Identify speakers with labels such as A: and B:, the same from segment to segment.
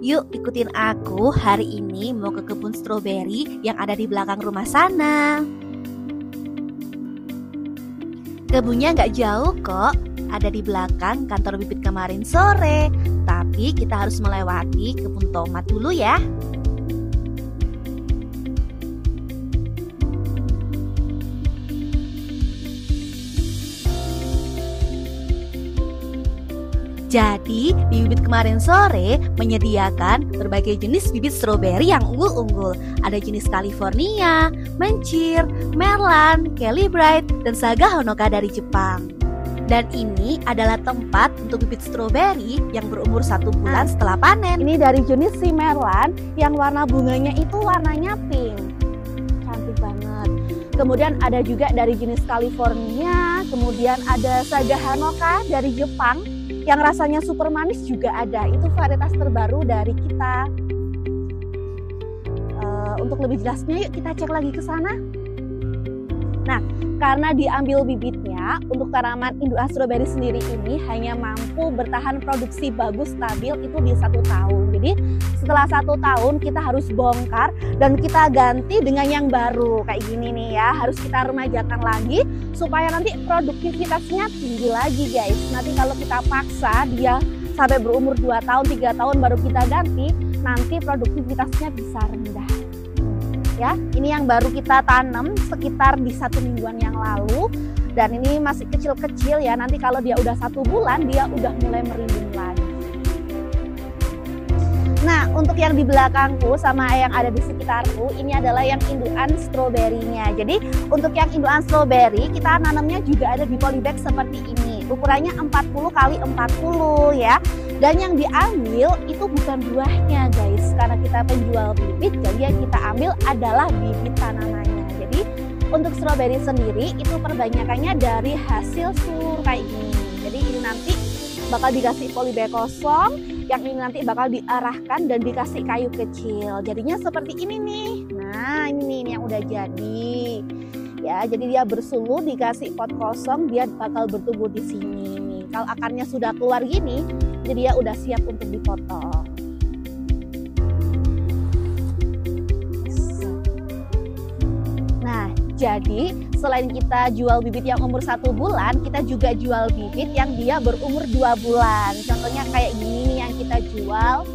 A: Yuk ikutin aku, hari ini mau ke kebun stroberi yang ada di belakang rumah sana. Kebunnya nggak jauh kok, ada di belakang kantor bibit kemarin sore. Tapi kita harus melewati kebun tomat dulu ya. Jadi, di bibit kemarin sore menyediakan berbagai jenis bibit stroberi yang unggul-unggul. Ada jenis California, Mencir, Merlan, Kelly Bright, dan Saga Honoka dari Jepang. Dan ini adalah tempat untuk bibit stroberi yang berumur 1 bulan setelah panen.
B: Ini dari jenis si Merlan yang warna bunganya itu warnanya pink. Cantik banget. Kemudian ada juga dari jenis California, kemudian ada Saga Honoka dari Jepang. Yang rasanya super manis juga ada, itu varietas terbaru dari kita. Untuk lebih jelasnya yuk kita cek lagi ke sana. Nah, karena diambil bibitnya, untuk tanaman indukan stroberi sendiri ini hanya mampu bertahan produksi bagus stabil itu di 1 tahun. Jadi setelah 1 tahun kita harus bongkar dan kita ganti dengan yang baru kayak gini nih ya. Harus kita remajakan lagi supaya nanti produktivitasnya tinggi lagi guys. Nanti kalau kita paksa dia sampai berumur 2 tahun, 3 tahun baru kita ganti, nanti produktivitasnya bisa rendah. Ya, ini yang baru kita tanam sekitar di 1 mingguan yang lalu dan ini masih kecil-kecil ya. Nanti kalau dia udah 1 bulan dia udah mulai merimbun lagi. Nah, untuk yang di belakangku sama yang ada di sekitarku ini adalah yang indukan stroberinya. Jadi untuk yang indukan stroberi kita nanamnya juga ada di polybag seperti ini. Ukurannya 40 x 40 ya. Dan yang diambil itu bukan buahnya guys, karena kita penjual bibit, jadi yang kita ambil adalah bibit tanamannya. Jadi untuk stroberi sendiri itu perbanyakannya dari hasil sulur kayak gini. Jadi ini nanti bakal dikasih polybag kosong, yang ini nanti bakal diarahkan dan dikasih kayu kecil. Jadinya seperti ini nih. Nah ini nih yang udah jadi. Ya, jadi dia bersulur dikasih pot kosong, dia bakal bertumbuh di sini. Nih, kalau akarnya sudah keluar gini, jadi dia udah siap untuk dipotong. Nah, jadi selain kita jual bibit yang umur 1 bulan, kita juga jual bibit yang dia berumur 2 bulan. Contohnya kayak gini nih yang kita jual,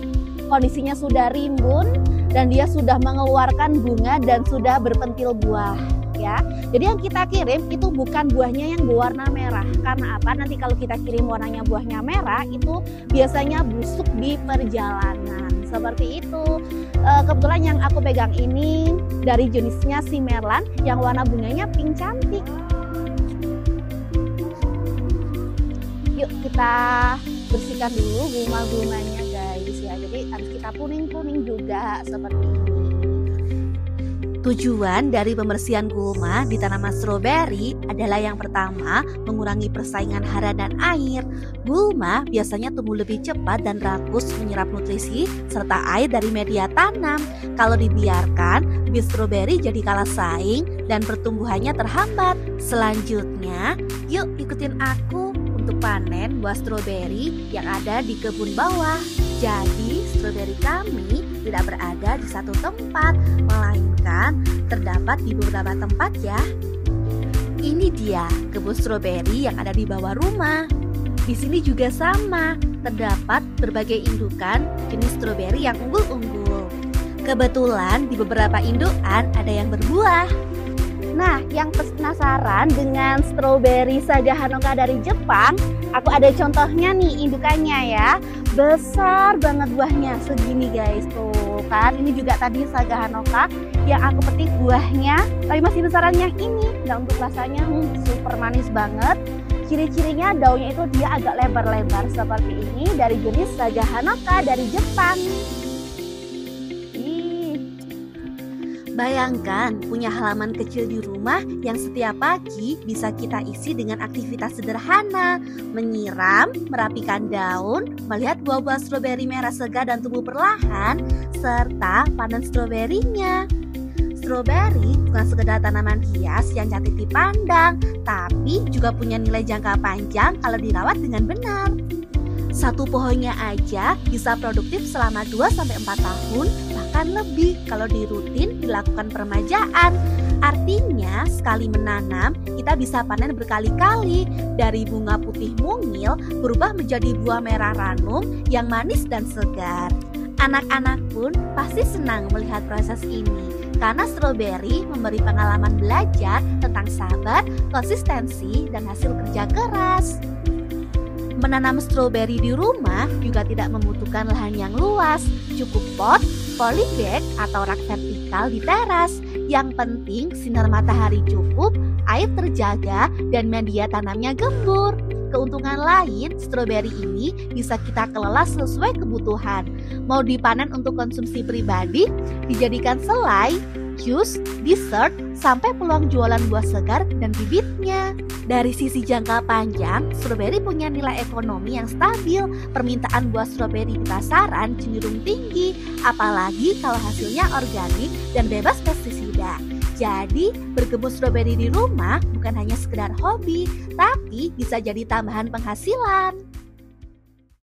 B: kondisinya sudah rimbun dan dia sudah mengeluarkan bunga dan sudah berpentil buah. Ya, jadi yang kita kirim itu bukan buahnya yang berwarna merah. Karena apa? Nanti kalau kita kirim warnanya buahnya merah itu biasanya busuk di perjalanan. Seperti itu. Kebetulan yang aku pegang ini dari jenisnya si Merlan yang warna bunganya pink cantik. Yuk kita bersihkan dulu gulma-gulmanya guys ya. Jadi harus kita kuning-kuning juga seperti ini.
A: Tujuan dari pembersihan gulma di tanaman stroberi adalah yang pertama, mengurangi persaingan hara dan air. Gulma biasanya tumbuh lebih cepat dan rakus menyerap nutrisi serta air dari media tanam. Kalau dibiarkan, bibit stroberi jadi kalah saing dan pertumbuhannya terhambat. Selanjutnya, yuk ikutin aku untuk panen buah stroberi yang ada di kebun bawah. Jadi, stroberi kami tidak berada di satu tempat, melainkan terdapat di beberapa tempat ya. Ini dia kebun stroberi yang ada di bawah rumah. Di sini juga sama, terdapat berbagai indukan jenis stroberi yang unggul-unggul. Kebetulan di beberapa indukan ada yang berbuah.
B: Nah, yang penasaran dengan stroberi Saga Honoka dari Jepang, aku ada contohnya nih indukannya ya. Besar banget buahnya segini guys tuh kan. Ini juga tadi Saga Honoka yang aku petik buahnya, tapi masih besaran yang ini. Dan untuk rasanya super manis banget. Ciri-cirinya daunnya itu dia agak lebar-lebar seperti ini dari jenis Saga Honoka dari Jepang.
A: Bayangkan punya halaman kecil di rumah yang setiap pagi bisa kita isi dengan aktivitas sederhana, menyiram, merapikan daun, melihat buah-buah stroberi merah segar dan tumbuh perlahan, serta panen stroberinya. Stroberi bukan sekedar tanaman hias yang cantik dipandang, tapi juga punya nilai jangka panjang kalau dirawat dengan benar. Satu pohonnya aja bisa produktif selama 2-4 tahun, bahkan lebih kalau dirutin dilakukan peremajaan. Artinya, sekali menanam, kita bisa panen berkali-kali. Dari bunga putih mungil berubah menjadi buah merah ranum yang manis dan segar. Anak-anak pun pasti senang melihat proses ini, karena stroberi memberi pengalaman belajar tentang sabar, konsistensi, dan hasil kerja keras. Menanam stroberi di rumah juga tidak membutuhkan lahan yang luas, cukup pot, polybag, atau rak vertikal di teras. Yang penting sinar matahari cukup, air terjaga, dan media tanamnya gembur. Keuntungan lain, stroberi ini bisa kita kelola sesuai kebutuhan. Mau dipanen untuk konsumsi pribadi, dijadikan selai, jus, dessert, sampai peluang jualan buah segar dan bibitnya. Dari sisi jangka panjang, stroberi punya nilai ekonomi yang stabil. Permintaan buah stroberi di pasaran cenderung tinggi, apalagi kalau hasilnya organik dan bebas pestisida. Jadi, berkebun stroberi di rumah bukan hanya sekedar hobi, tapi bisa jadi tambahan penghasilan.